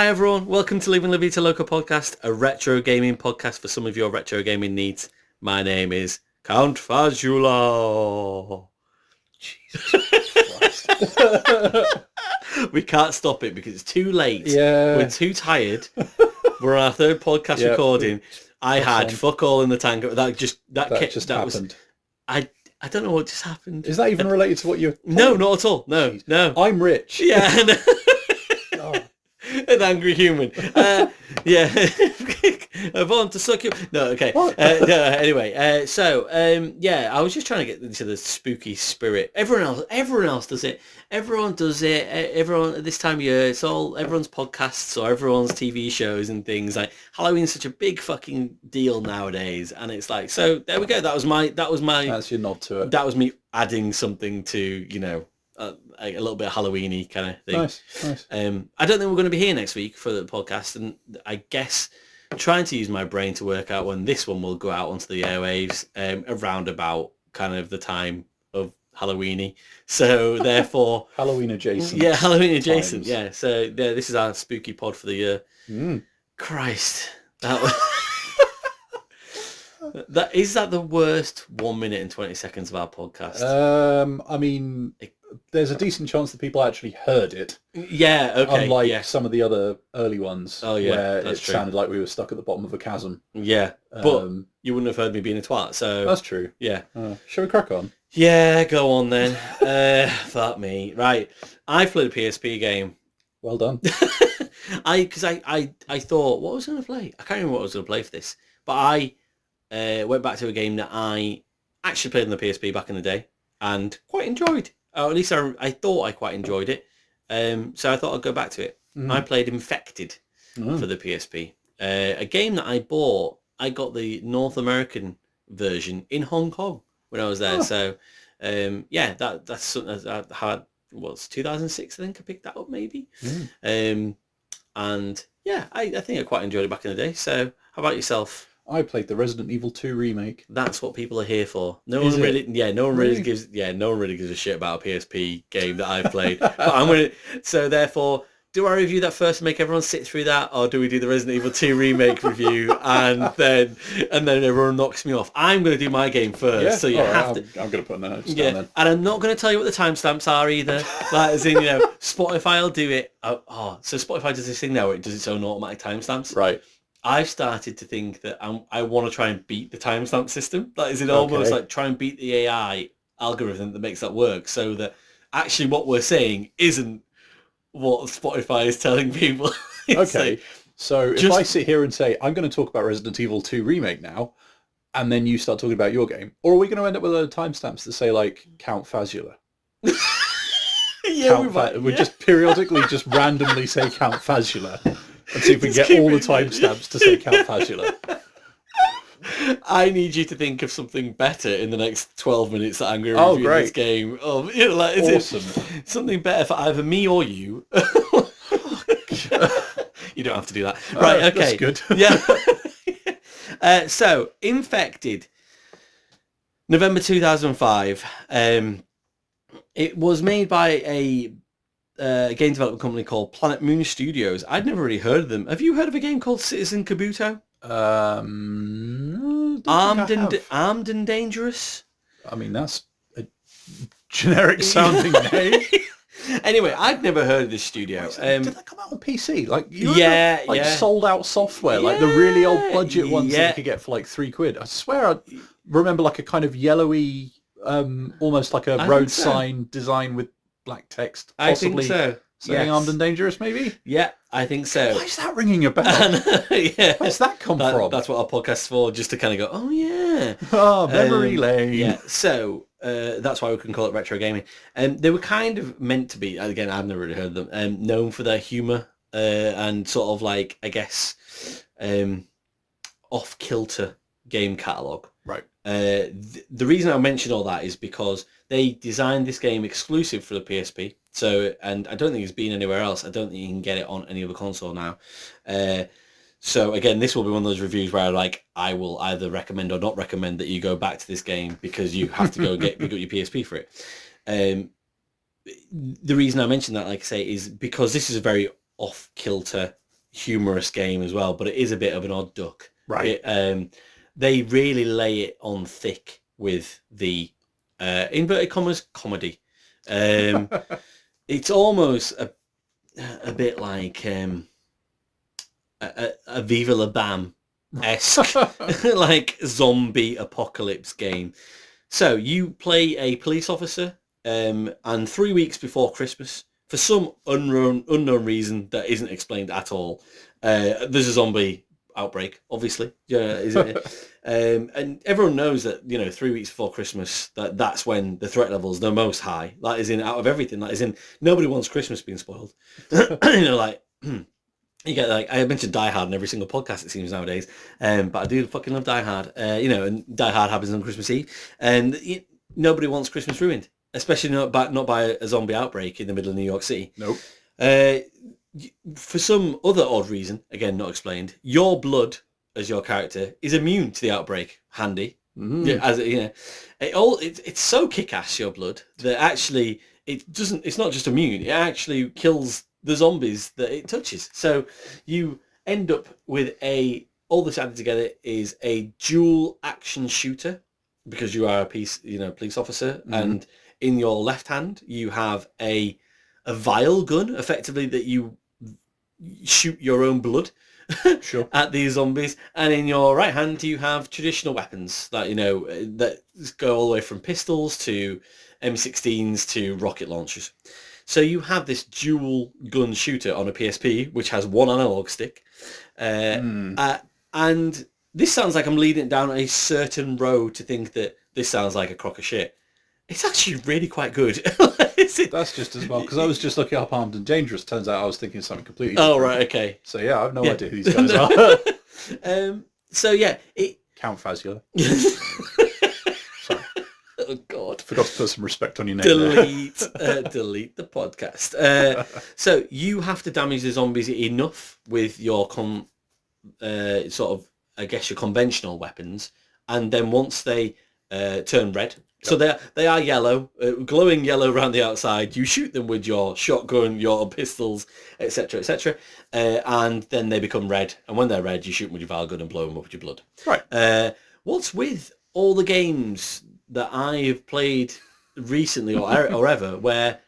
Hi everyone, welcome to Living La Vita Loca podcast, a retro gaming podcast for some of your retro gaming needs. My name is Count Fazula. Jesus Christ. We can't stop it because it's too late. Yeah. We're too tired. We're on our third podcast recording. I had fuck all in the tank. That just happened. I don't know what just happened. Is that even related to what you're... No, not at all. No, Jeez. no. I'm rich. Yeah. Oh. An angry human. Yeah. I want to suck you. No, okay. No, anyway, yeah, I was just trying to get into the spooky spirit. Everyone else does it. Everyone does it. Everyone at this time of year, it's all everyone's podcasts or everyone's TV shows and things. Like Halloween's such a big fucking deal nowadays, and it's like, so there we go. That was my. That's your nod to it. That was me adding something to, you know, a little bit of Halloween-y kind of thing. Nice. I don't think we're going to be here next week for the podcast, and I guess trying to use my brain to work out when this one will go out onto the airwaves around about kind of the time of Halloween-y. So therefore... Halloween adjacent. Yeah, Halloween adjacent, times. yeah. So yeah, this is our spooky pod for the year. Christ. Is that the worst 1 minute and 20 seconds of our podcast? I mean, there's a decent chance that people actually heard it. Yeah, okay. Unlike some of the other early ones where it true. Sounded like we were stuck at the bottom of a chasm. Yeah, but you wouldn't have heard me being a twat, so... That's true. Yeah. Shall we crack on? Yeah, go on then. Fuck me. Right. I played a PSP game. Well done. I thought, what was I going to play? I can't remember what I was going to play for this. But I went back to a game that I actually played on the PSP back in the day and quite enjoyed. Or at least I thought I quite enjoyed it. So I thought I'd go back to it. I played Infected for the PSP. A game that I bought. I got the North American version in Hong Kong when I was there. So yeah, that's something that I had. Was 2006? I think I picked that up maybe. And yeah, I think I quite enjoyed it back in the day. So how about yourself? I played the Resident Evil 2 remake. That's what people are here for. No one really gives a shit about a PSP game that I've played. But so therefore, do I review that first and make everyone sit through that, or do we do the Resident Evil 2 remake review and then everyone knocks me off? I'm going to do my game first, Yeah. so you have to. I'm going to put in the notes Yeah, down then. and I'm not going to tell you what the timestamps are either. Like, as in, you know, Spotify will do it. So Spotify does this thing now where it does its own automatic timestamps. Right. I've started to think that I want to try and beat the timestamp system. That is, almost like try and beat the AI algorithm that makes that work, so that actually what we're saying isn't what Spotify is telling people. Okay, so if I sit here and say, I'm going to talk about Resident Evil 2 Remake now, and then you start talking about your game, or are we going to end up with a load of timestamps that say, like, Count Fazula? Yeah, we might. We just periodically just randomly say Count Fazula, and see if we can get all the timestamps to say Count Fazula. I need you to think of something better in the next 12 minutes that I'm going to review this game. You know, like, Awesome. Something better for either me or you. You don't have to do that. Right, okay. That's good. Yeah. So, Infected. November 2005. It was made by a game development company called Planet Moon Studios. I'd never really heard of them. Have you heard of a game called Citizen Kabuto? Armed and Dangerous. I mean, that's a generic sounding name. Anyway, I'd never heard of this studio. Did that come out on PC? Sold out software, like the really old budget ones that you could get for like £3. I swear I remember like a kind of yellowy, almost like a road sign design with black text. Possibly I think so. Saying Armed and Dangerous, maybe? Yeah, I think so. Why is that ringing a bell? Yeah. Where's that come from? That's what our podcast's for, just to kind of go, oh yeah. Memory lane. Yeah, so that's why we can call it retro gaming. They were kind of meant to be, again, I've never really heard of them, known for their humour and sort of like, I guess, off-kilter game catalogue. Right. The reason I mention all that is because they designed this game exclusive for the PSP. So, and I don't think it's been anywhere else. I don't think you can get it on any other console now. So again, this will be one of those reviews where I will either recommend or not recommend that you go back to this game because you have to go and pick up your PSP for it. The reason I mention that, like I say, is because this is a very off-kilter humorous game as well, but it is a bit of an odd duck. Right. They really lay it on thick with the inverted commas comedy. It's almost a bit like a Viva La Bam-esque like zombie apocalypse game. So you play a police officer, and 3 weeks before Christmas, for some unknown reason that isn't explained at all, there's a zombie outbreak, obviously. And everyone knows that, 3 weeks before Christmas, that's when the threat level is the most high. That is out of everything. That is nobody wants Christmas being spoiled. You get, like, I mentioned Die Hard in every single podcast, it seems, nowadays. But I do fucking love Die Hard. And Die Hard happens on Christmas Eve. And nobody wants Christmas ruined, especially not by a zombie outbreak in the middle of New York City. Nope. For some other odd reason, again, not explained, your blood, as your character, is immune to the outbreak. Handy. Mm-hmm. It's so kick-ass, your blood, that actually it's not just immune, it actually kills the zombies that it touches. So you end up with all this added together is a dual action shooter, because you are a police officer, mm-hmm. and in your left hand you have a vial gun, effectively, that you shoot your own blood sure. at these zombies, and in your right hand you have traditional weapons that that go all the way from pistols to M16s to rocket launchers. So you have this dual gun shooter on a PSP, which has one analog stick. And this sounds like I'm leading it down a certain road to think that this sounds like a crock of shit. It's actually really quite good. That's just as well, because I was just looking up Armed and Dangerous. Turns out I was thinking something completely different. Oh, right, okay. So yeah, I have no idea who these guys are. So yeah, Count Fazula. Sorry. Oh God! Forgot to put some respect on your name. Delete the podcast. So you have to damage the zombies enough with your sort of, I guess, your conventional weapons, and then once they turn red. So they are yellow, glowing yellow around the outside. You shoot them with your shotgun, your pistols, etc., etc., and then they become red. And when they're red, you shoot them with your vial gun and blow them up with your blood. Right. What's with all the games that I've played recently or ever, where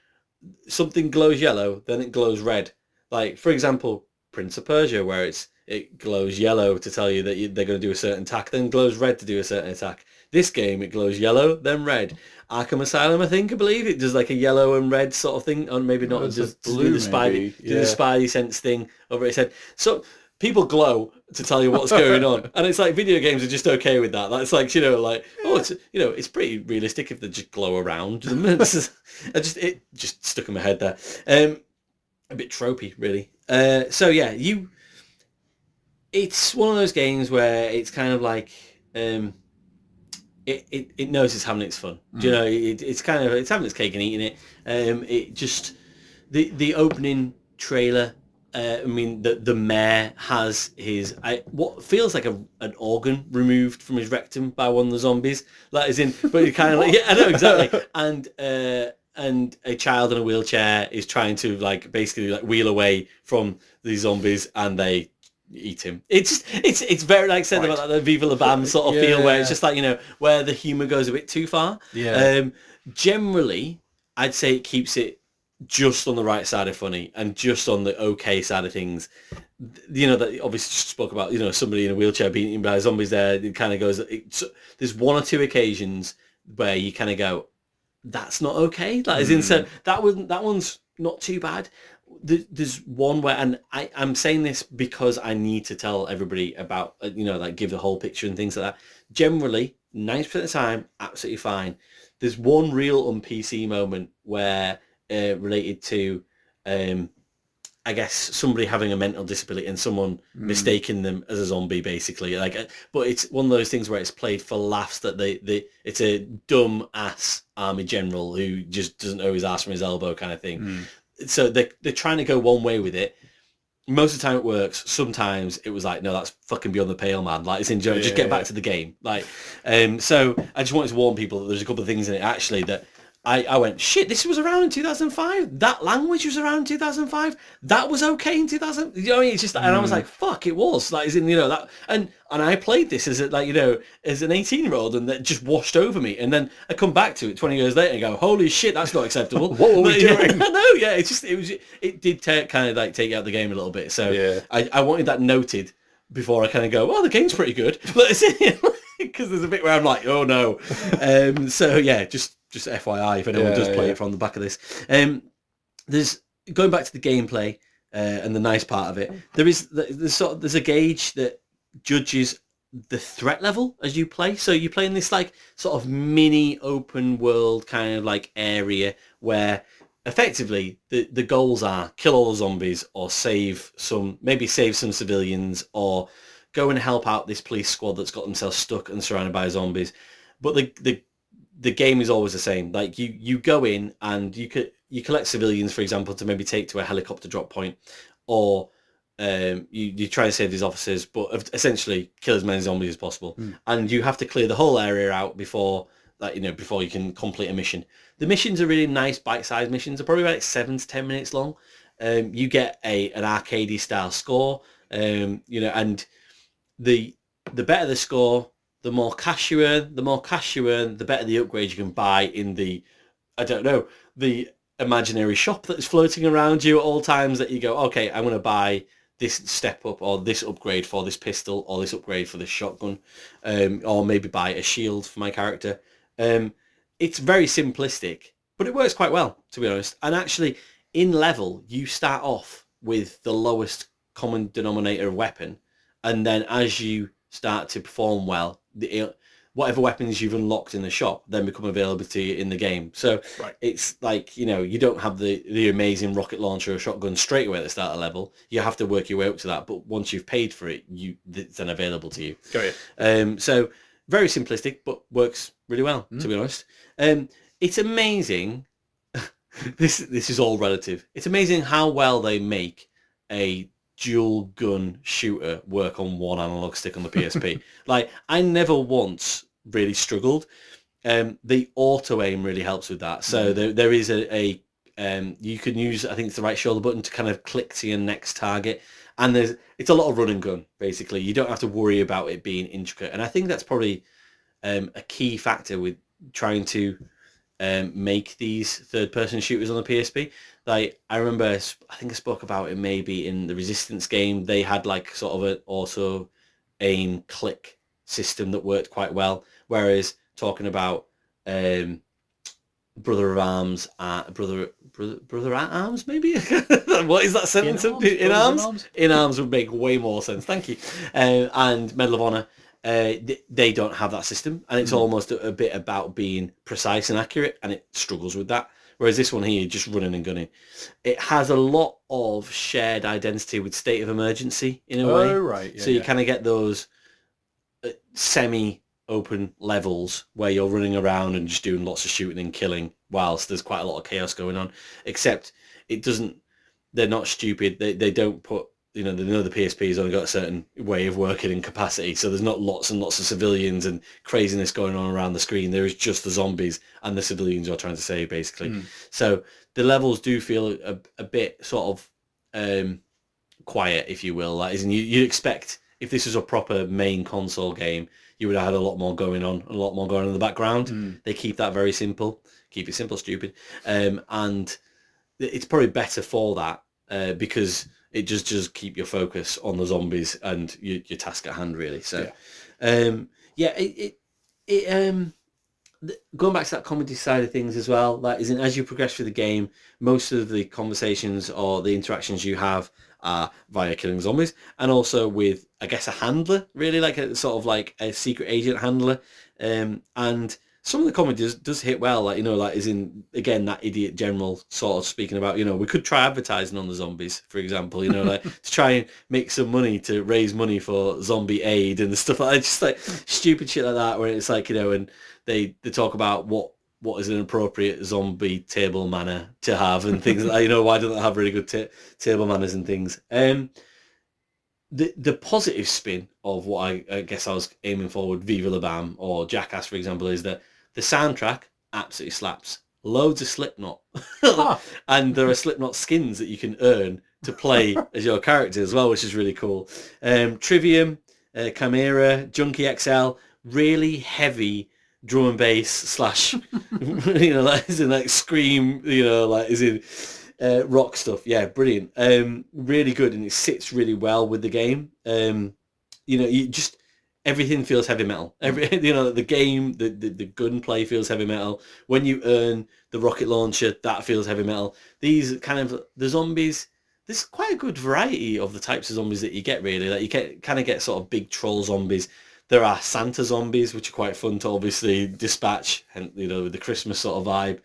something glows yellow, then it glows red? Like, for example, Prince of Persia, where it glows yellow to tell you that they're going to do a certain attack, then glows red to do a certain attack. This game, it glows yellow, then red. Arkham Asylum, I believe it does like a yellow and red sort of thing, or maybe not, just blue, do the Spidey sense thing over its head. So people glow to tell you what's going on, and it's like video games are just okay with that. That's like it's pretty realistic if they just glow around them. It just stuck in my head there. A bit tropey, really. So yeah, it's one of those games where it's kind of like. It knows it's having its fun. Do you know? It's having its cake and eating it. It just the opening trailer. The mayor has what feels like an organ removed from his rectum by one of the zombies. That is in, but it kind of like, yeah, I know exactly. And a child in a wheelchair is trying to basically wheel away from these zombies, and they eat him. It's very, like I said, about the Viva La Bam sort of feel, where it's just like, where the humour goes a bit too far. Yeah. Generally, I'd say it keeps it just on the right side of funny and just on the okay side of things. That obviously just spoke about, somebody in a wheelchair being eaten by zombies there. It kind of goes, there's one or two occasions where you kind of go, that's not okay. So that one's not too bad. There's one where, and I'm saying this because I need to tell everybody about, give the whole picture and things like that. Generally, 90% of the time, absolutely fine. There's one real un-PC moment where, related to, I guess, somebody having a mental disability and someone mistaking them as a zombie, basically. But it's one of those things where it's played for laughs, that it's a dumb ass army general who just doesn't know his ass from his elbow kind of thing. So they're trying to go one way with it. Most of the time it works. Sometimes it was like, no, that's fucking beyond the pale, man. It's enjoy. Just get back to the game. So I just wanted to warn people that there's a couple of things in it actually that I went, shit, this was around in 2005. That language was around in 2005. That was okay in 2000. You know what I mean? It's just, and I was like, fuck, it was. Like, as in, you know, that, and I played this as like, you know, as an 18-year-old, and that just washed over me. And then I come back to it 20 years later and go, holy shit, that's not acceptable. What were we doing? I know, yeah. It did kind of like take you out the game a little bit. So yeah. I wanted that noted before I kind of go, well, the game's pretty good. Because there's a bit where I'm like, oh no. So yeah, just FYI if anyone does play it from the back of this. There's going back to the gameplay and the nice part of it. There's a gauge that judges the threat level as you play. So you play in this like sort of mini open world kind of like area where effectively the goals are kill all the zombies or save some civilians or go and help out this police squad that's got themselves stuck and surrounded by zombies. But the game is always the same. Like you go in and you collect civilians, for example, to maybe take to a helicopter drop point, or you try to save these officers, but essentially kill as many zombies as possible. And you have to clear the whole area out before you can complete a mission. The missions are really nice, bite-sized missions. They're probably about 7 to 10 minutes long. You get an arcadey style score, and the better the score, the more cash you earn. The more cash you earn, the better the upgrade you can buy in the imaginary shop that's floating around you at all times, that you go, okay, I'm going to buy this step up or this upgrade for this pistol or this upgrade for this shotgun, or maybe buy a shield for my character. It's very simplistic, but it works quite well, to be honest. And actually, in level, you start off with the lowest common denominator of weapon, and then as you start to perform well, whatever weapons you've unlocked in the shop then become available to you in the game. So It's like, you don't have the amazing rocket launcher or shotgun straight away at the start of the level. You have to work your way up to that, but once you've paid for it, it's then available to you. Got it. So very simplistic, but works really well, to be honest. It's amazing. This is all relative. It's amazing how well they make a dual gun shooter work on one analog stick on the PSP. Like, I never once really struggled. The auto aim really helps with that. So there is a you can use, I think it's the right shoulder button to kind of click to your next target, and it's a lot of run and gun basically. You don't have to worry about it being intricate, and I think that's probably a key factor with trying to make these third-person shooters on the PSP. Like, I remember, I think I spoke about it maybe in the Resistance game. They had like sort of an auto aim click system that worked quite well. Whereas talking about Brother at Arms, maybe? What is that sentence? In Arms would make way more sense. Thank you. And Medal of Honor. They don't have that system, and it's almost a bit about being precise and accurate, and it struggles with that. Whereas this one here, just running and gunning. It has a lot of shared identity with State of Emergency in a way. Oh, right. Yeah, so you kind of get those semi-open levels where you're running around and just doing lots of shooting and killing whilst there's quite a lot of chaos going on. Except they're not stupid. They don't put, they know the PSP has only got a certain way of working and capacity, so there's not lots and lots of civilians and craziness going on around the screen. There is just the zombies and the civilians you're trying to save, basically. So the levels do feel a bit sort of quiet, if you will. Like, you'd expect, if this was a proper main console game, you would have had a lot more going on in the background. They keep that very simple. Keep it simple, stupid. And it's probably better for that because it just keep your focus on the zombies and your task at hand, really. So, going back to that comedy side of things as well, that is, as you progress through the game, most of the conversations or the interactions you have are via killing zombies, and also with, I guess, a handler, really, like a sort of like a secret agent handler, and some of the comedy does hit well, like, like, is in, again, that idiot general sort of speaking about, we could try advertising on the zombies, for example, like to try and make some money to raise money for zombie aid and stuff like that, just like stupid shit like that, where it's like, and they talk about what is an appropriate zombie table manner to have and things like that, why don't they have really good table manners and things. The positive spin of what I guess I was aiming for with Viva La Bam or Jackass, for example, is that the soundtrack absolutely slaps. loads of Slipknot. Huh. And there are Slipknot skins that you can earn to play as your character as well, which is really cool. Trivium, Chimera, Junkie XL, really heavy drum and bass slash, like, as in, like, scream, like, as in rock stuff. Yeah, brilliant. Really good, and it sits really well with the game. You just, everything feels heavy metal. The game, the gunplay feels heavy metal. When you earn the rocket launcher, that feels heavy metal. These kind of, the zombies, there's quite a good variety of the types of zombies that you get, really. Like, you kind of get sort of big troll zombies. There are Santa zombies, which are quite fun to obviously dispatch, and with the Christmas sort of vibe.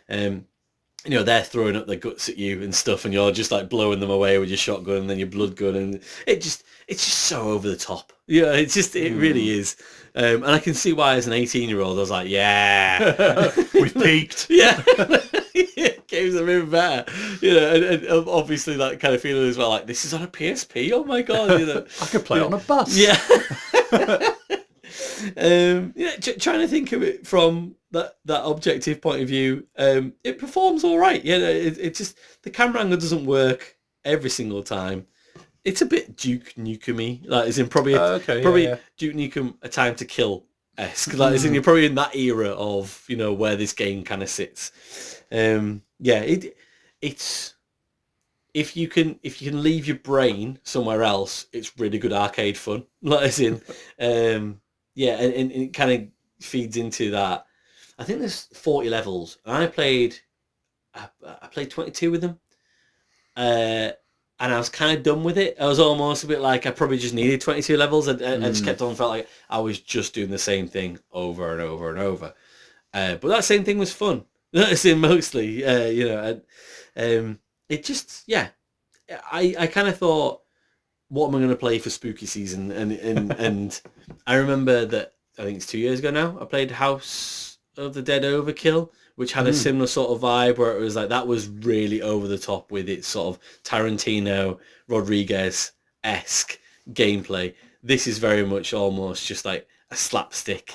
They're throwing up their guts at you and stuff, and you're just like blowing them away with your shotgun and then your blood gun, and it's just so over the top. Yeah, it really is. And I can see why, as an 18-year-old, I was like, yeah, we've peaked. Yeah. Games are even better. And obviously that kind of feeling as well, like, this is on a PSP, oh my god. I could play it on a bus. Yeah. Trying to think of it from that objective point of view, it performs all right. It just, the camera angle doesn't work every single time. It's a bit Duke Nukem-y, like, as in probably Duke Nukem A Time to Kill-esque, like, as in you're probably in that era of where this game kind of sits. It's, if you can leave your brain somewhere else, it's really good arcade fun. Like, as in, and it kind of feeds into that. I think there's 40 levels, and I played 22 with them, and I was kind of done with it. I was almost a bit like, I probably just needed 22 levels. I just kept on, felt like I was just doing the same thing over and over and over. But that same thing was fun. That's in mostly, it just, I kind of thought, what am I going to play for spooky season? And I remember that, I think it's 2 years ago now, I played House of the Dead Overkill, which had a similar sort of vibe, where it was like, that was really over the top with its sort of Tarantino, Rodriguez-esque gameplay. This is very much almost just like a slapstick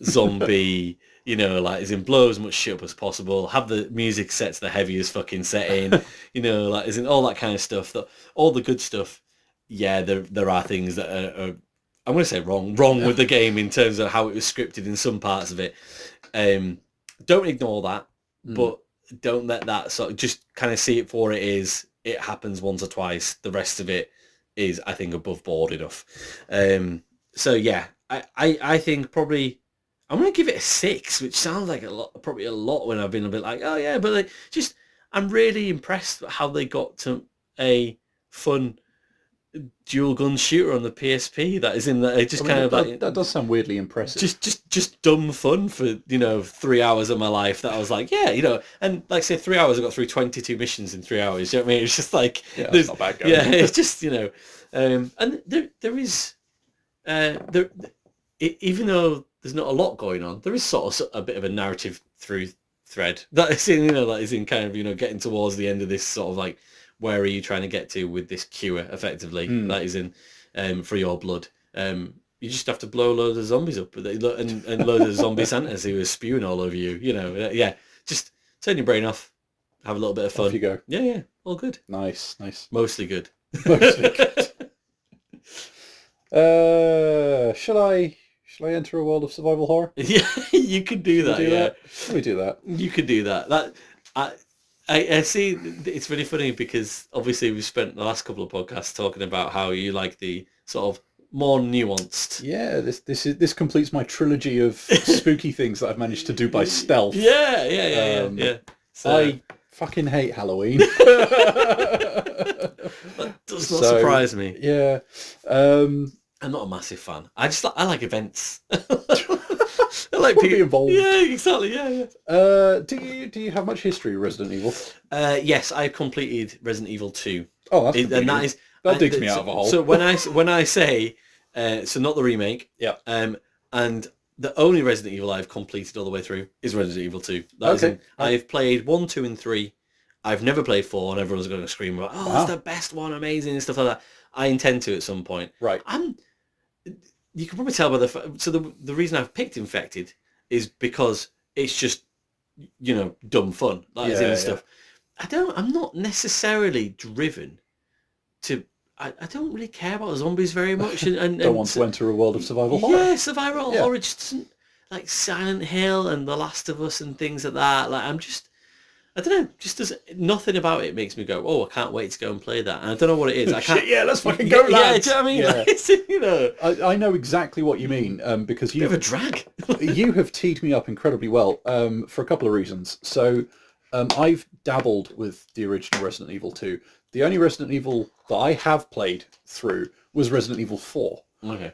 zombie, like, as in, blow as much shit up as possible, have the music set to the heaviest fucking setting, like, as in, all that kind of stuff, all the good stuff. Yeah, there are things that are I'm going to say wrong with the game in terms of how it was scripted in some parts of it. Don't ignore that, but don't let that sort of, just kind of see it for it is. It happens once or twice. The rest of it is, I think, above board enough. So yeah, I think probably I'm going to give it a 6, which sounds like probably a lot when I've been a bit like, oh yeah, but I'm really impressed with how they got to a fun dual gun shooter on the PSP. That is in that, it just that does sound weirdly impressive. Just dumb fun for 3 hours of my life. That I was like, and like, say 3 hours, I got through 22 missions in 3 hours. You know what I mean? It's just like, that's not bad going. Yeah, it's just and there is even though there's not a lot going on, there is sort of a bit of a narrative through thread that is in that is in kind of getting towards the end of this sort of like, where are you trying to get to with this cure, effectively, that is in for your blood. You just have to blow loads of zombies up and loads of zombie Santas who are spewing all over you. Just turn your brain off, have a little bit of fun. Off you go. Yeah, all good. Nice. Mostly good. Mostly good. Shall I enter a world of survival horror? Yeah, you could do that. Let me do that. You could do that. I see. It's really funny because obviously we've spent the last couple of podcasts talking about how you like the sort of more nuanced. Yeah, this completes my trilogy of spooky things that I've managed to do by stealth. Yeah. So, I fucking hate Halloween. That does not surprise me. Yeah. I'm not a massive fan. I like events. I like people involved. Yeah, exactly. Yeah. Do you have much history with Resident Evil? Yes, I completed Resident Evil 2. Oh, that's that digs me out of a hole. So when I say so not the remake. Yeah. And the only Resident Evil I've completed all the way through is Resident Evil 2. I've played 1, 2, and 3. I've never played 4, and everyone's going to scream about, it's the best one, amazing, and stuff like that. I intend to at some point. Right. You can probably tell by the reason I've picked Infected is because it's just dumb fun, like and stuff. I'm not necessarily driven to. I don't really care about zombies very much, and don't want to enter a world of survival horror. Yeah, survival horror just doesn't, like Silent Hill and The Last of Us and things like that. Like I don't know, just nothing about it makes me go, oh, I can't wait to go and play that. And I don't know what it is. I can't. Shit, let's fucking go, lads. Yeah, do you know what I mean? Yeah. I know exactly what you mean because you have a drag. You have teed me up incredibly well for a couple of reasons. So I've dabbled with the original Resident Evil 2. The only Resident Evil that I have played through was Resident Evil 4. Okay.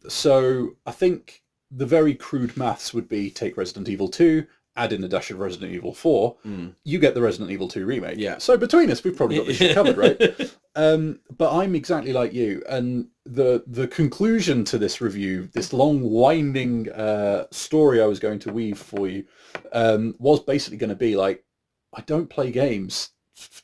So I think the very crude maths would be take Resident Evil 2, add in a dash of Resident Evil 4, you get the Resident Evil 2 remake. Yeah. So between us, we've probably got this shit covered, right? But I'm exactly like you, and the conclusion to this review, this long winding story I was going to weave for you, was basically going to be like, I don't play games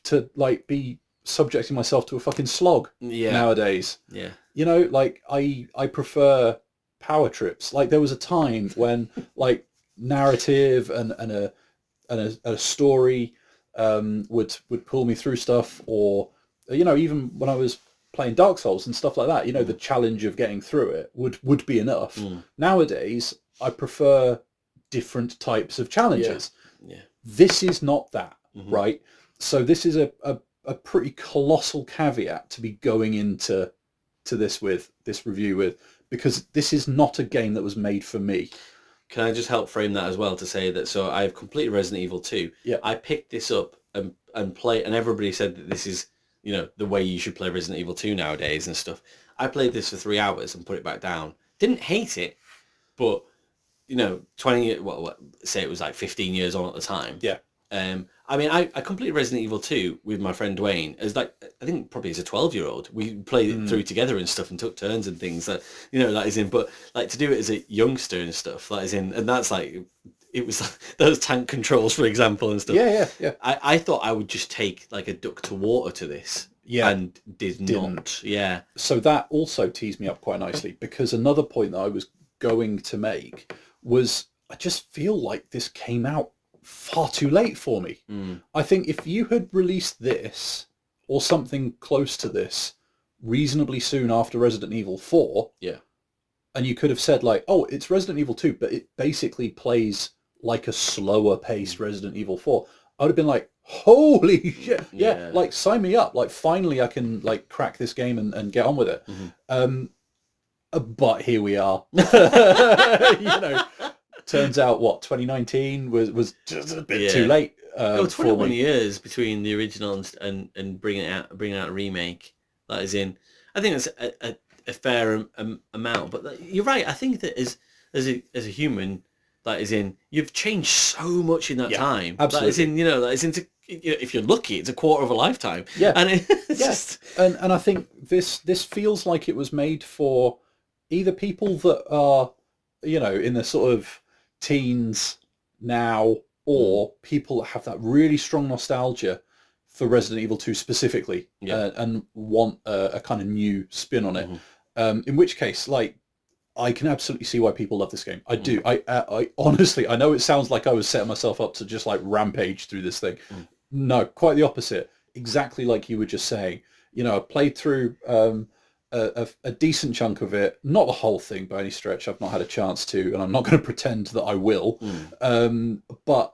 to like be subjecting myself to a fucking slog nowadays. Yeah. Like I prefer power trips. Like there was a time when like narrative and a story would pull me through stuff, or even when I was playing Dark Souls and stuff like that, the challenge of getting through it would be enough. Nowadays I prefer different types of challenges. This is not that, right? So this is a pretty colossal caveat to be going into this review with, because this is not a game that was made for me. Can I just help frame that as well, to say that, so I've completed Resident Evil 2. Yeah. I picked this up and play, and everybody said that this is, the way you should play Resident Evil 2 nowadays and stuff. I played this for 3 hours and put it back down. Didn't hate it, but, 20, say it was like 15 years on at the time. Yeah. I completed Resident Evil 2 with my friend Dwayne as I think probably as a 12-year-old. We played it through together and stuff and took turns and things that, that is in, but like to do it as a youngster and stuff, that is in, and that's like, it was like those tank controls, for example, and stuff. Yeah. I thought I would just take like a duck to water to this. Yeah. And didn't. Not. Yeah. So that also teased me up quite nicely, because another point that I was going to make was I just feel like this came out far too late for me. I think if you had released this or something close to this reasonably soon after Resident Evil 4, and you could have said like, oh, it's Resident Evil 2, but it basically plays like a slower paced Resident Evil 4, I would have been like, holy shit, like sign me up, like finally I can like crack this game and get on with it. But here we are. Turns out, 2019 was just a bit too late. 21 years between the original and bringing out a remake. That is in, I think that's a fair amount. But you're right. I think that as a human, that is in, you've changed so much in that time. Absolutely. That is in, that is into, if you're lucky, it's a quarter of a lifetime. Yeah. And it's just... and I think this feels like it was made for either people that are, in the sort of teens now, or people that have that really strong nostalgia for Resident Evil 2 specifically, and want a kind of new spin on it. In which case, like, I can absolutely see why people love this game. I do. I honestly, I know it sounds like I was setting myself up to just like rampage through this thing. No, quite the opposite. Exactly like you were just saying. I played through a decent chunk of it, not the whole thing by any stretch. I've not had a chance to, and I'm not going to pretend that I will. But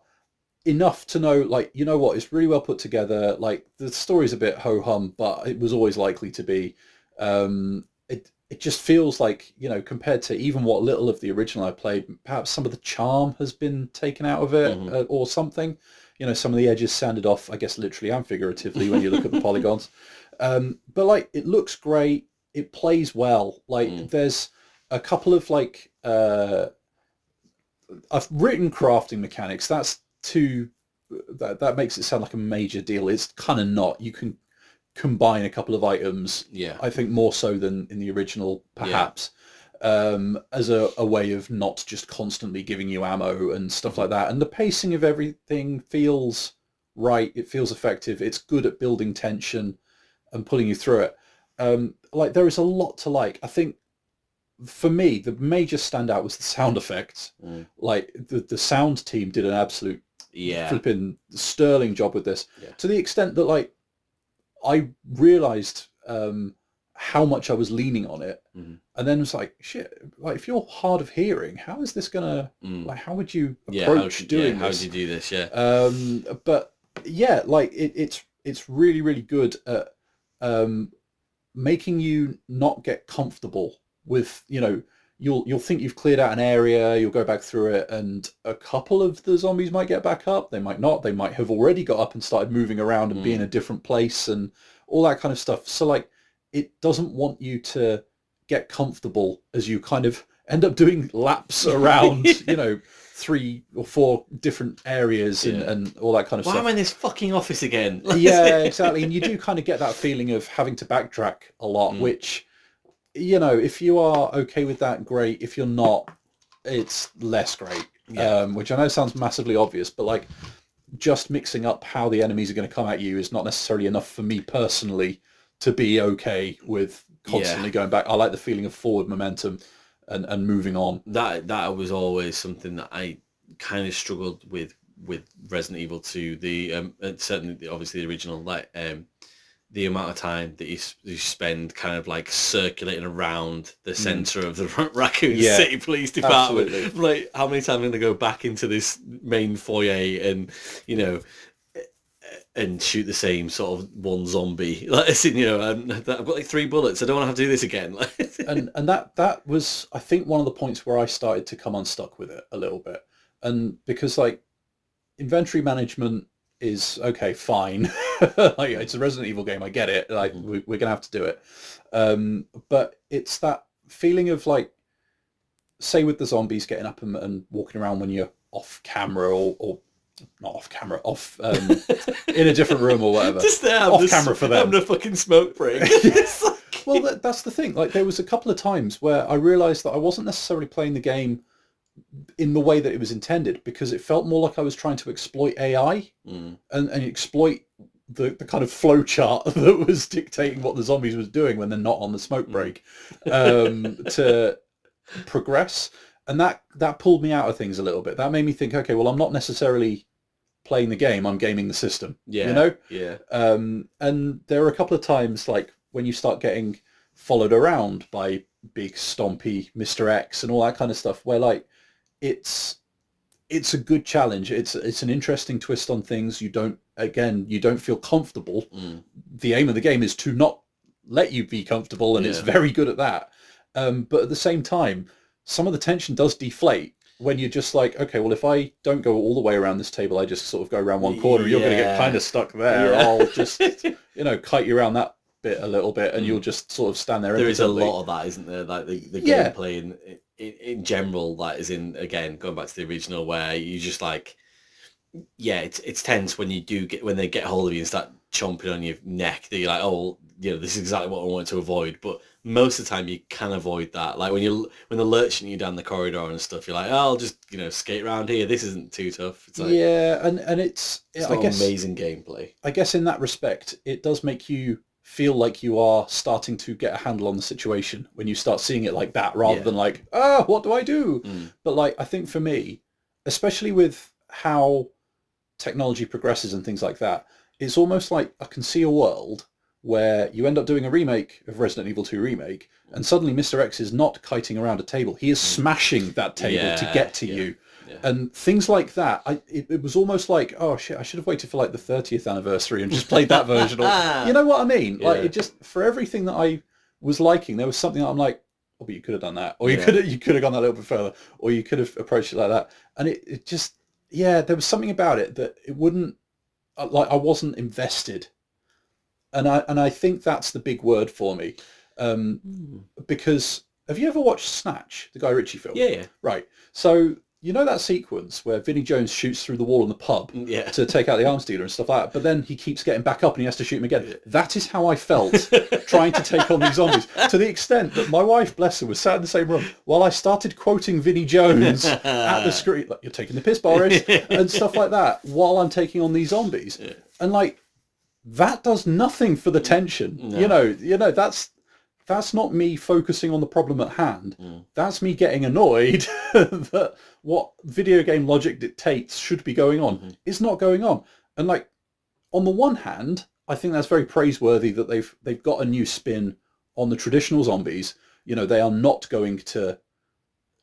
enough to know, like, what, it's really well put together. Like, the story's a bit ho-hum, but it was always likely to be. It just feels like, compared to even what little of the original I played, perhaps some of the charm has been taken out of it, or something. Some of the edges sanded off, I guess, literally and figuratively when you look at the polygons. But like, it looks great. It plays well. Like, there's a couple of like, I've written crafting mechanics. That's that makes it sound like a major deal. It's kind of not. You can combine a couple of items. Yeah. I think more so than in the original, perhaps, as a way of not just constantly giving you ammo and stuff like that. And the pacing of everything feels right. It feels effective. It's good at building tension and pulling you through it. Like, there is a lot to like. I think for me, the major standout was the sound effects. Like the sound team did an absolute flipping sterling job with this, to the extent that like I realized how much I was leaning on it, and then was like, shit, like if you're hard of hearing, how is this gonna like, how would you approach doing this? How would you do this? But yeah, like it's really, really good at making you not get comfortable with, you know, you'll think you've cleared out an area, you'll go back through it, and a couple of the zombies might get back up, they might not, they might have already got up and started moving around and be in a different place and all that kind of stuff. So like, it doesn't want you to get comfortable as you kind of end up doing laps around, you know, 3 or 4 different areas and all that kind of stuff. Why am I in this fucking office again? Yeah, exactly. And you do kind of get that feeling of having to backtrack a lot, which, you know, if you are okay with that, great. If you're not, it's less great. Which I know sounds massively obvious, but like just mixing up how the enemies are going to come at you is not necessarily enough for me personally to be okay with constantly going back. I like the feeling of forward momentum and moving on. That was always something that I kind of struggled with Resident Evil 2. The certainly obviously the original, like the amount of time that you spend kind of like circulating around the centre of the Raccoon City Police Department. Absolutely. Like, how many times am I going to go back into this main foyer and, you know, and shoot the same sort of one zombie? Like, you know, I've got like 3 bullets. I don't want to have to do this again. and that was, I think, one of the points where I started to come unstuck with it a little bit. And because like inventory management is okay, fine. Like, it's a Resident Evil game, I get it. Like we're gonna have to do it. But it's that feeling of like, say with the zombies getting up and walking around when you're off camera or not off camera, off in a different room or whatever. Just there, off camera for them. Having a fucking smoke break. Well, that's the thing. Like, there was a couple of times where I realised that I wasn't necessarily playing the game in the way that it was intended, because it felt more like I was trying to exploit AI and exploit the kind of flow chart that was dictating what the zombies was doing when they're not on the smoke break to progress. And that pulled me out of things a little bit. That made me think, okay, well, I'm not necessarily playing the game, I'm gaming the system. Yeah. You know? Yeah. And there were a couple of times, like, when you start getting followed around by big, stompy Mr. X and all that kind of stuff, where, like, it's a good challenge. It's an interesting twist on things. You don't feel comfortable. The aim of the game is to not let you be comfortable, and it's very good at that. But at the same time, some of the tension does deflate when you're just like, okay, well, if I don't go all the way around this table, I just sort of go around one corner, you're going to get kind of stuck there. I'll just, you know, kite you around that bit a little bit, and you'll just sort of stand there. There is a lot of that, isn't there? Like the gameplay in general, that is in, again, going back to the original, where you just like, it's tense when they get hold of you and start chomping on your neck. That you're like, oh, you know, this is exactly what I wanted to avoid. But most of the time you can avoid that. Like when they're lurching you down the corridor and stuff, you're like, oh, I'll just, you know, skate around here. This isn't too tough. It's like, and it's I guess amazing gameplay. I guess in that respect, it does make you feel like you are starting to get a handle on the situation when you start seeing it like that, rather than like, what do I do? But like, I think for me, especially with how technology progresses and things like that, it's almost like I can see a world where you end up doing a remake of Resident Evil 2 Remake, and suddenly Mr. X is not kiting around a table. He is smashing that table to get to you. Yeah. And things like that, it was almost like, oh shit, I should have waited for like the 30th anniversary and just played that version. Or, you know what I mean? Yeah. Like, it just, for everything that I was liking, there was something that I'm like, oh, but you could have done that. Or you could have gone that little bit further. Or you could have approached it like that. And it just, there was something about it that it wouldn't, like, I wasn't invested. And I think that's the big word for me. Because, have you ever watched Snatch, the Guy Ritchie film? Yeah. Right. So, you know that sequence where Vinnie Jones shoots through the wall in the pub to take out the arms dealer and stuff like that, but then he keeps getting back up and he has to shoot him again? Yeah. That is how I felt trying to take on these zombies, to the extent that my wife, bless her, was sat in the same room while I started quoting Vinnie Jones at the screen, like, you're taking the piss, Boris, and stuff like that, while I'm taking on these zombies. Yeah. And like, that does nothing for the tension. No. You know, that's not me focusing on the problem at hand. That's me getting annoyed that what video game logic dictates should be going on is not going on. And like, on the one hand, I think that's very praiseworthy that they've got a new spin on the traditional zombies. You know, they are not going to,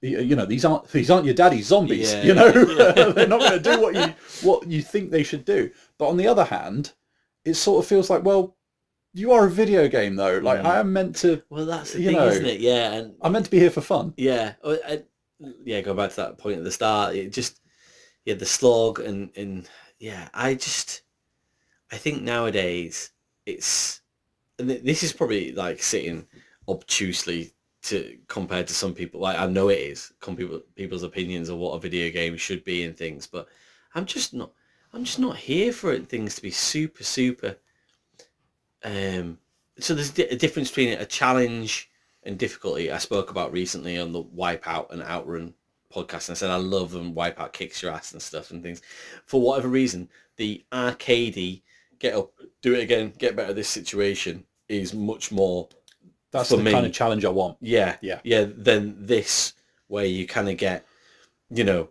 you know, these aren't your daddy's zombies. Yeah, you know, they're not going to do what you think they should do. But on the other hand, it sort of feels like, well, you are a video game though. Like I am meant to. Well, that's the thing, isn't it? Yeah, and I'm meant to be here for fun. Yeah, yeah. Go back to that point at the start. It just, the slog and yeah. I think nowadays it's, and this is probably like sitting obtusely compared to some people. Like I know it is people's opinions of what a video game should be and things, but I'm just not here for things to be super. So there's a difference between a challenge and difficulty. I spoke about recently on the Wipeout and Outrun podcast, and I said I love when Wipeout kicks your ass and stuff and things. For whatever reason, the arcadey, get up, do it again, get better at this situation is much more. That's the kind of challenge I want. Yeah. Than this, where you kind of get, you know,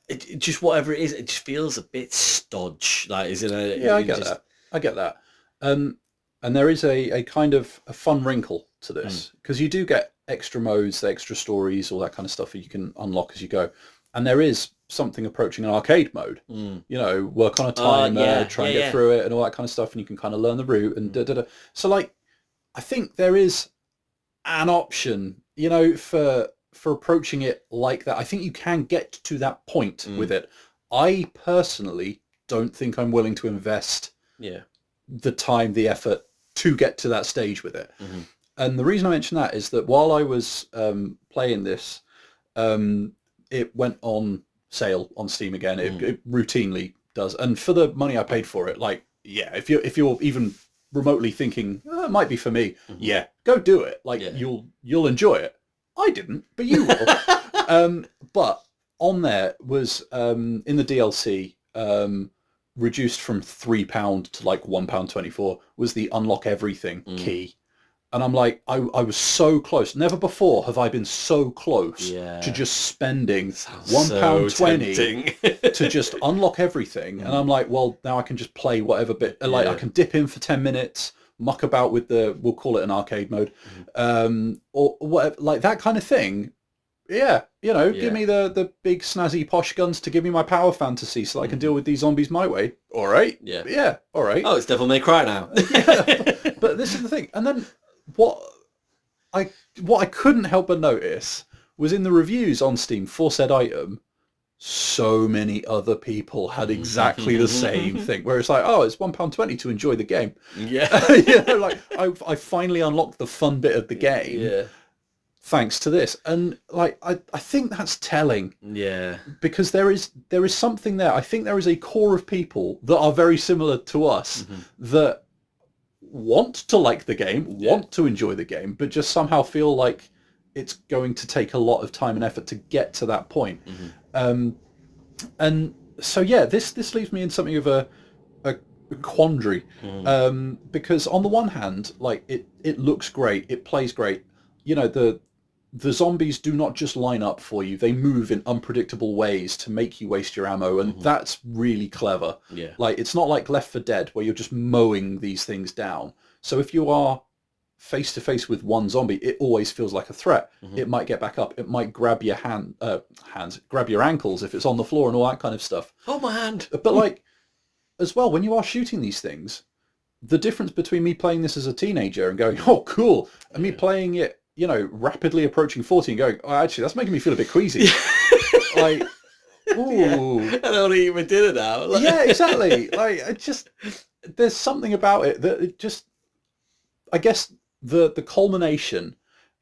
it just whatever it is, it just feels a bit stodge. Like, is it? I get that. And there is a kind of a fun wrinkle to this, because you do get extra modes, the extra stories, all that kind of stuff that you can unlock as you go. And there is something approaching an arcade mode. You know, work on a timer, try and get through it and all that kind of stuff, and you can kind of learn the route and da-da-da. So like, I think there is an option, you know, for approaching it like that. I think you can get to that point with it. I personally don't think I'm willing to invest the time, the effort to get to that stage with it. And the reason I mention that is that while I was playing this, it went on sale on Steam again. It routinely does. And for the money I paid for it, like, if you're even remotely thinking, it might be for me, go do it. Like, you'll enjoy it. I didn't, but you will. But on there was, in the DLC, reduced from £3 to like £1.24 was the unlock everything key. And I'm like, I was so close. Never before have I been so close to just spending £1.20 to just unlock everything. And I'm like, well, now I can just play whatever bit. Like I can dip in for 10 minutes, muck about with we'll call it an arcade mode, or whatever, like that kind of thing. Yeah, you know, give me the big snazzy posh guns to give me my power fantasy so I can deal with these zombies my way. All right. Yeah. All right. Oh, it's Devil May Cry now. But this is the thing. And then what I couldn't help but notice was in the reviews on Steam for said item, so many other people had exactly the same thing, where it's like, oh, it's £1.20 to enjoy the game. Yeah. You know, like I finally unlocked the fun bit of the game. Yeah. Thanks to this. And like I think that's telling. Yeah. Because there is something there. I think there is a core of people that are very similar to us that want to like the game, want to enjoy the game, but just somehow feel like it's going to take a lot of time and effort to get to that point. And so this leaves me in something of a quandary, because on the one hand, like it looks great, it plays great, you know, the zombies do not just line up for you, they move in unpredictable ways to make you waste your ammo, and that's really clever. Like, it's not like Left 4 Dead where you're just mowing these things down. So if you are face to face with one zombie, it always feels like a threat. It might get back up, it might grab your grab your ankles if it's on the floor and all that kind of stuff. Hold my hand. But like, as well, when you are shooting these things, the difference between me playing this as a teenager and going, oh cool, and me playing it, you know, rapidly approaching 40 and going, oh, actually, that's making me feel a bit queasy. Like, ooh. I don't even did it now. Like... Yeah, exactly. Like, there's something about it that it just, I guess the culmination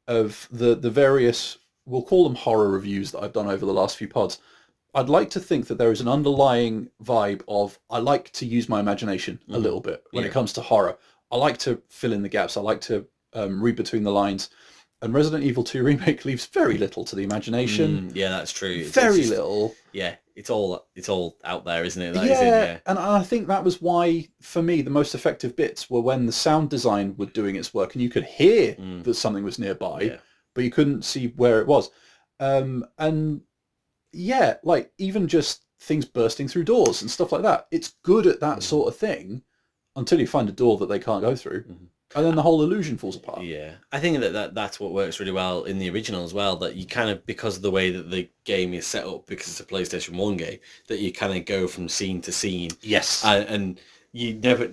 of the various, we'll call them horror reviews that I've done over the last few pods, I'd like to think that there is an underlying vibe of, I like to use my imagination a little bit when it comes to horror. I like to fill in the gaps. I like to read between the lines. And Resident Evil 2 Remake leaves very little to the imagination. Yeah, that's true. Very little. Yeah. it's all out there, isn't it? Yeah, and I think that was why, for me, the most effective bits were when the sound design were doing its work, and you could hear that something was nearby, but you couldn't see where it was. And yeah, like even just things bursting through doors and stuff like that. It's good at that sort of thing until you find a door that they can't go through. And then the whole illusion falls apart. Yeah, I think that's what works really well in the original as well, that you kind of, because of the way that the game is set up, because it's a PlayStation 1 game, that you kind of go from scene to scene. Yes. And you never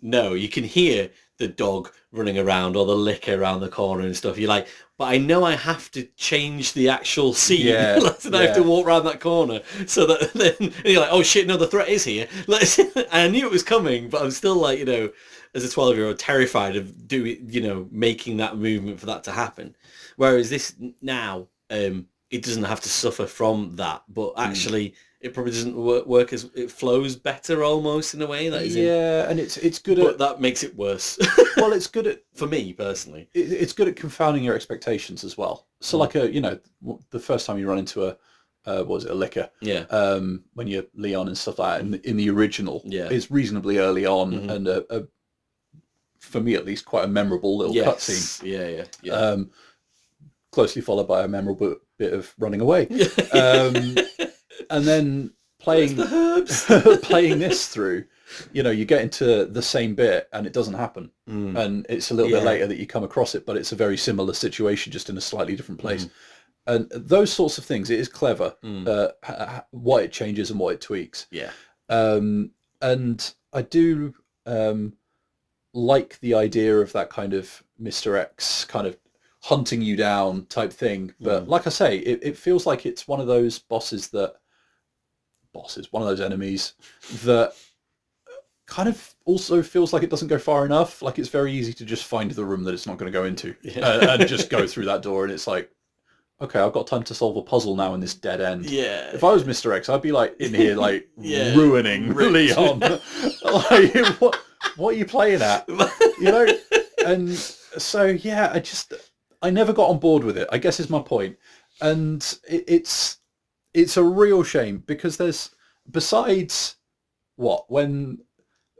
know. You can hear the dog running around or the licker around the corner and stuff. You're like, but I know I have to change the actual scene. Yeah, and I have to walk around that corner so that then and you're like, oh shit, no, the threat is here. I knew it was coming, but I'm still like, as a 12-year-old, terrified of making that movement for that to happen. Whereas this now, it doesn't have to suffer from that, but actually it probably doesn't work as it flows better almost in a way. And it's good but that makes it worse. Well, it's good at, for me personally, it's good at confounding your expectations as well. So like the first time you run into a licker? Yeah. When you're Leon and stuff like that in the original, it's reasonably early on and a for me at least, quite a memorable little cutscene. Yeah. Closely followed by a memorable bit of running away. And then playing playing this through, you get into the same bit and it doesn't happen. And it's a little bit later that you come across it, but it's a very similar situation, just in a slightly different place. And those sorts of things, it is clever, what it changes and what it tweaks. Yeah. And I do... like the idea of that kind of Mr. X kind of hunting you down type thing. But like I say, it feels like it's one of those one of those enemies that kind of also feels like it doesn't go far enough. Like it's very easy to just find the room that it's not going to go into and just go through that door. And it's like, okay, I've got time to solve a puzzle now in this dead end. Yeah. If I was Mr. X, I'd be like in here, like ruining Leon. Like, what are you playing at? And so yeah, I never got on board with it, I guess is my point. And it's a real shame because there's, besides when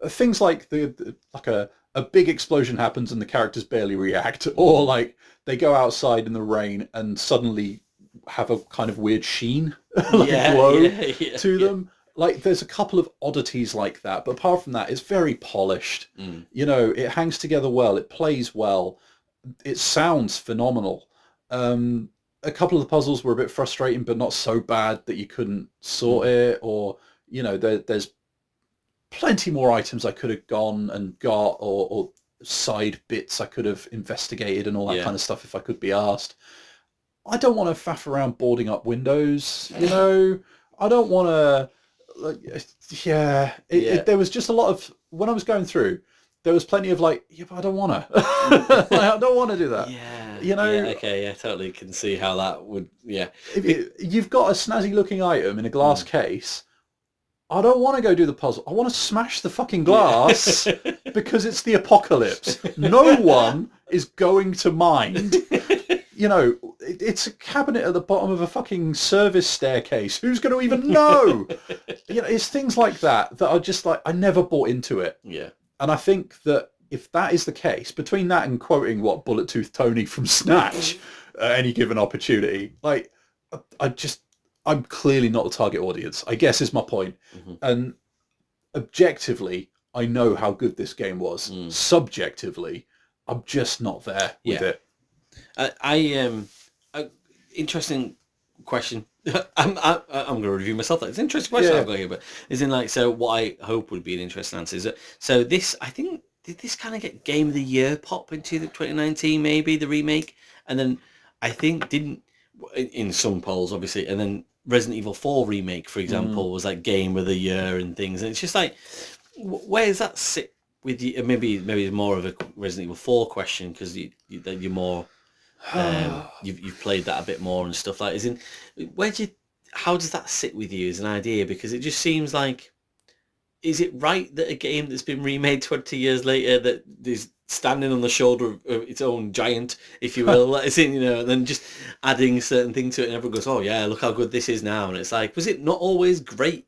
things like a big explosion happens and the characters barely react, or like they go outside in the rain and suddenly have a kind of weird sheen glow to them. Like there's a couple of oddities like that, but apart from that, it's very polished. It hangs together well, it plays well, it sounds phenomenal. A couple of the puzzles were a bit frustrating, but not so bad that you couldn't sort it, or there's plenty more items I could have gone and got, or side bits I could have investigated and all that kind of stuff if I could be asked. I don't want to faff around boarding up windows, I don't want to... there was just a lot of, when I was going through, there was plenty of but I don't want to. I don't want to do that. Totally can see how that would, If you've got a snazzy looking item in a glass case, I don't want to go do the puzzle. I want to smash the fucking glass because it's the apocalypse. No one is going to mind. It's a cabinet at the bottom of a fucking service staircase. Who's going to even know? It's things like that are just like, I never bought into it. Yeah. And I think that if that is the case, between that and quoting Bullet Tooth Tony from Snatch at any given opportunity, I'm clearly not the target audience, I guess is my point. And objectively, I know how good this game was. Subjectively, I'm just not there with it. Interesting question. I'm going to review myself. It's an interesting question I've got here, but is in so what I hope would be an interesting answer is that, so this, I think, did this kind of get Game of the Year pop into 2019, maybe, the remake? And then I think didn't, in some polls obviously, and then Resident Evil 4 remake, for example, was like Game of the Year and things. And it's just like, where does that sit with you? Maybe it's more of a Resident Evil 4 question because you're more... you've played that a bit more and stuff like. How does that sit with you as an idea? Because it just seems like, is it right that a game that's been remade 20 years later that standing on the shoulder of its own giant, if you will, as in, and then just adding certain things to it, and everyone goes, "Oh yeah, look how good this is now," and it's like, was it not always great?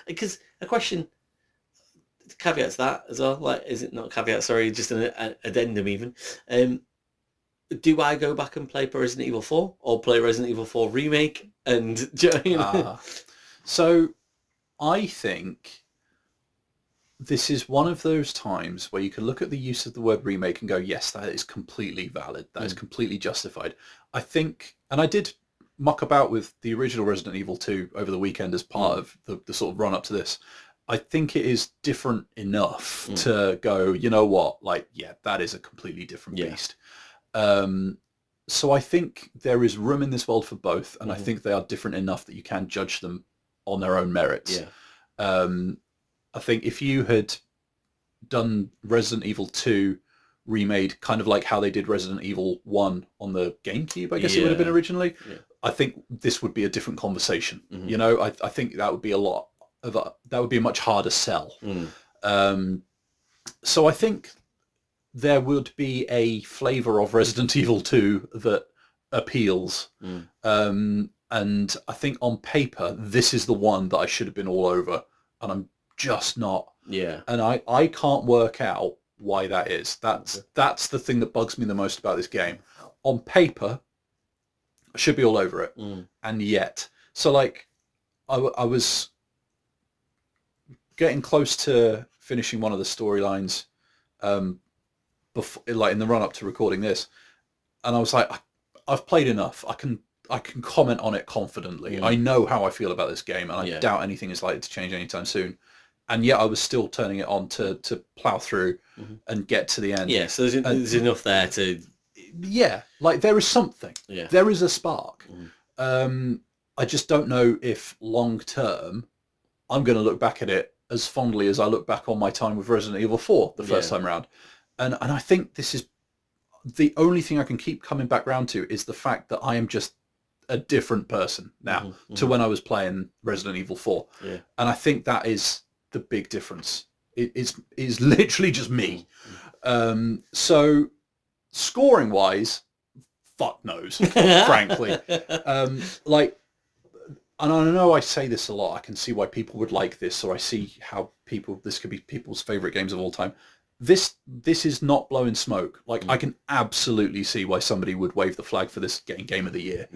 Because a question, caveat to that as well, like, is it not caveat? Sorry, just an addendum even. Do I go back and play Resident Evil 4 or play Resident Evil 4 Remake? And so I think this is one of those times where you can look at the use of the word remake and go, yes, that is completely valid. That is completely justified. I think, and I did muck about with the original Resident Evil 2 over the weekend as part of the sort of run up to this. I think it is different enough to go, you know what, like, yeah, that is a completely different beast. So I think there is room in this world for both, and I think they are different enough that you can judge them on their own merits. I think if you had done Resident Evil 2 remade kind of like how they did Resident Evil 1 on the GameCube, I guess it would have been originally, I think this would be a different conversation. I think that would be that would be a much harder sell. So I think there would be a flavour of Resident Evil 2 that appeals. And I think on paper, this is the one that I should have been all over, and I'm just not. And I can't work out why that is. That's the thing that bugs me the most about this game. On paper, I should be all over it. And yet. So, like, I was getting close to finishing one of the storylines before, like in the run up to recording this, and I was like, I've played enough. I can comment on it confidently. I know how I feel about this game, and I doubt anything is likely to change anytime soon. And yet I was still turning it on to plow through and get to the end. Yeah, so there's enough there to... Yeah, like there is something. Yeah. There is a spark. I just don't know if long term I'm going to look back at it as fondly as I look back on my time with Resident Evil 4 the first time around. And I think this is the only thing I can keep coming back round to is the fact that I am just a different person now to when I was playing Resident Evil 4. And I think that is the big difference. It is literally just me. So scoring wise, fuck knows, frankly. Like, and I know I say this a lot. I can see why people would like this, or I see how this could be people's favorite games of all time. This is not blowing smoke. Like, I can absolutely see why somebody would wave the flag for this game of the year.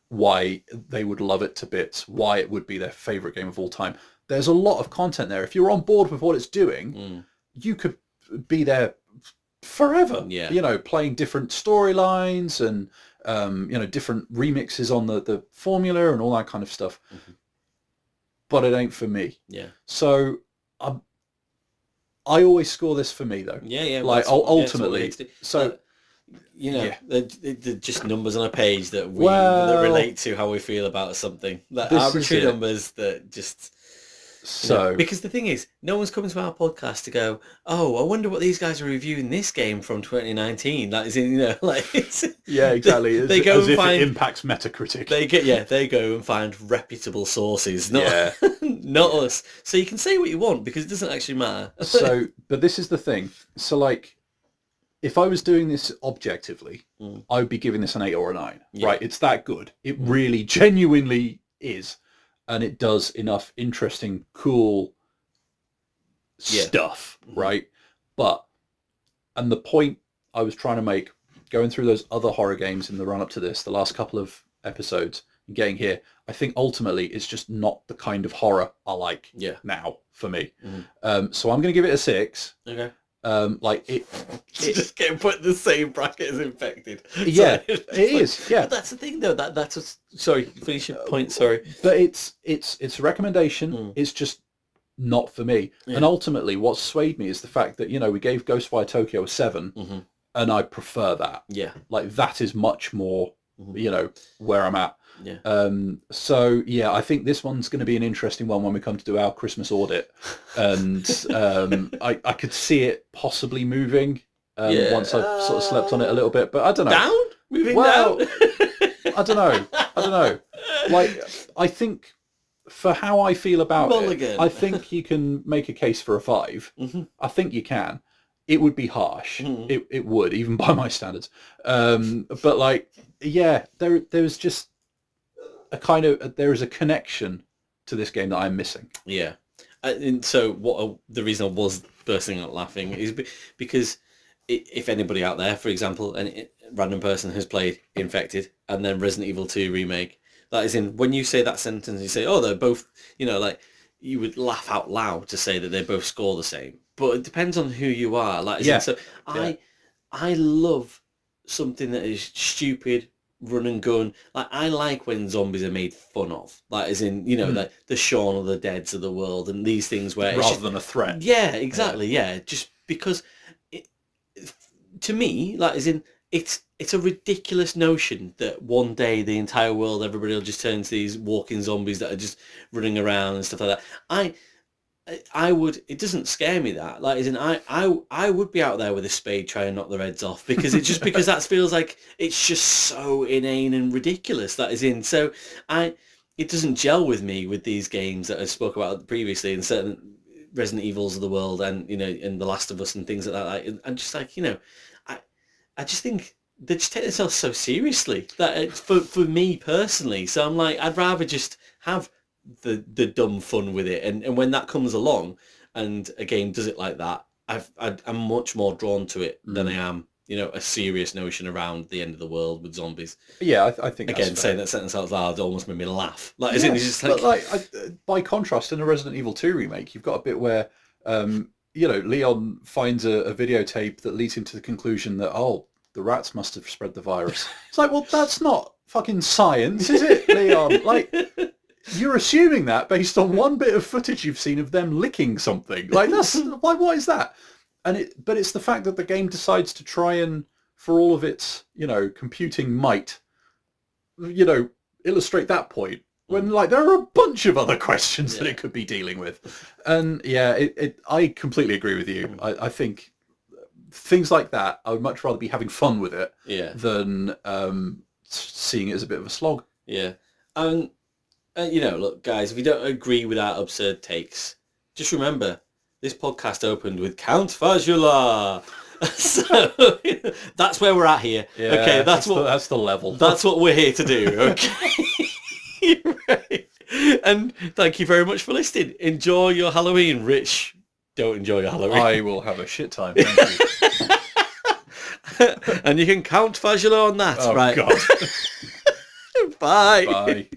Why they would love it to bits. Why it would be their favorite game of all time. There's a lot of content there. If you're on board with what it's doing, you could be there forever. Playing different storylines and different remixes on the formula and all that kind of stuff. But it ain't for me. So I always score this for me though. Like ultimately. So they're just numbers on a page that that relate to how we feel about something. Like arbitrary numbers that just. So because the thing is, no one's coming to our podcast to go, oh, I wonder what these guys are reviewing this game from 2019. That is exactly. They go as and if find it impacts Metacritic. They go and find reputable sources, not not us. So you can say what you want because it doesn't actually matter. So, but this is the thing. So, like, if I was doing this objectively, I would be giving this an 8 or a 9. Right? It's that good. It really, genuinely is. And it does enough interesting, cool stuff, right? And the point I was trying to make, going through those other horror games in the run-up to this, the last couple of episodes, and getting here, I think ultimately it's just not the kind of horror I like now for me. So I'm going to give it a 6. Okay. Like it just getting put in the same bracket as Infected. Yeah, it is. Yeah, but that's the thing though. That's a, sorry. Finish your point. Sorry. But it's a recommendation. It's just not for me. And ultimately, what swayed me is the fact that we gave Ghostwire Tokyo a 7, and I prefer that. Yeah, like that is much more where I'm at. So I think this one's going to be an interesting one when we come to do our Christmas audit, and I could see it possibly moving once I've sort of slept on it a little bit, but I don't know. Moving down. I don't know. Like, I think for how I feel about it, I think you can make a case for a 5. I think you can. it would be harsh. It would, even by my standards. But like, yeah, there's just there is a connection to this game that I'm missing. Yeah. And so the reason I was bursting out laughing is because if anybody out there, for example, a random person has played Infected and then Resident Evil 2 Remake, that is when you say that sentence, you say, oh, they're both, like you would laugh out loud to say that they both score the same. But it depends on who you are. Like, I love something that is stupid, run and gun. Like, I like when zombies are made fun of. Like, as in, like the Shaun of the Deads of the world and these things where rather than a threat. Yeah, exactly. Yeah, just because to me, like, as in, it's a ridiculous notion that one day the entire world, everybody will just turn into these walking zombies that are just running around and stuff like that. I would. It doesn't scare me that. Like, as in, I would be out there with a spade trying to knock their heads off because because that feels like it's just so inane and ridiculous. That is in. So it doesn't gel with me with these games that I spoke about previously and certain Resident Evils of the world and and The Last of Us and things like that. Like, I'm just like, I just think they just take themselves so seriously that for me personally. So I'm like, I'd rather just have the dumb fun with it, and when that comes along and a game does it like that, I'm much more drawn to it than I am a serious notion around the end of the world with zombies. Yeah, I think again saying that sentence out loud almost made me laugh. Like, it's just like, by contrast, in the Resident Evil 2 remake, you've got a bit where Leon finds a videotape that leads him to the conclusion that the rats must have spread the virus. It's like, well, that's not fucking science, is it, Leon? Like, you're assuming that based on one bit of footage you've seen of them licking something. Like, that's like, what is that? But it's the fact that the game decides to try and, for all of its, computing might, illustrate that point when, like, there are a bunch of other questions that it could be dealing with. And yeah, I completely agree with you. I think things like that, I would much rather be having fun with it than seeing it as a bit of a slog. Yeah. Look, guys, if you don't agree with our absurd takes, just remember, this podcast opened with Count Fazula. So that's where we're at here. Yeah, okay, that's the level. That's what we're here to do. Okay. Right. And thank you very much for listening. Enjoy your Halloween, Rich. Don't enjoy your Halloween. I will have a shit time. Thank you. And you can count Fazula on that. Oh, right. God. Bye. Bye.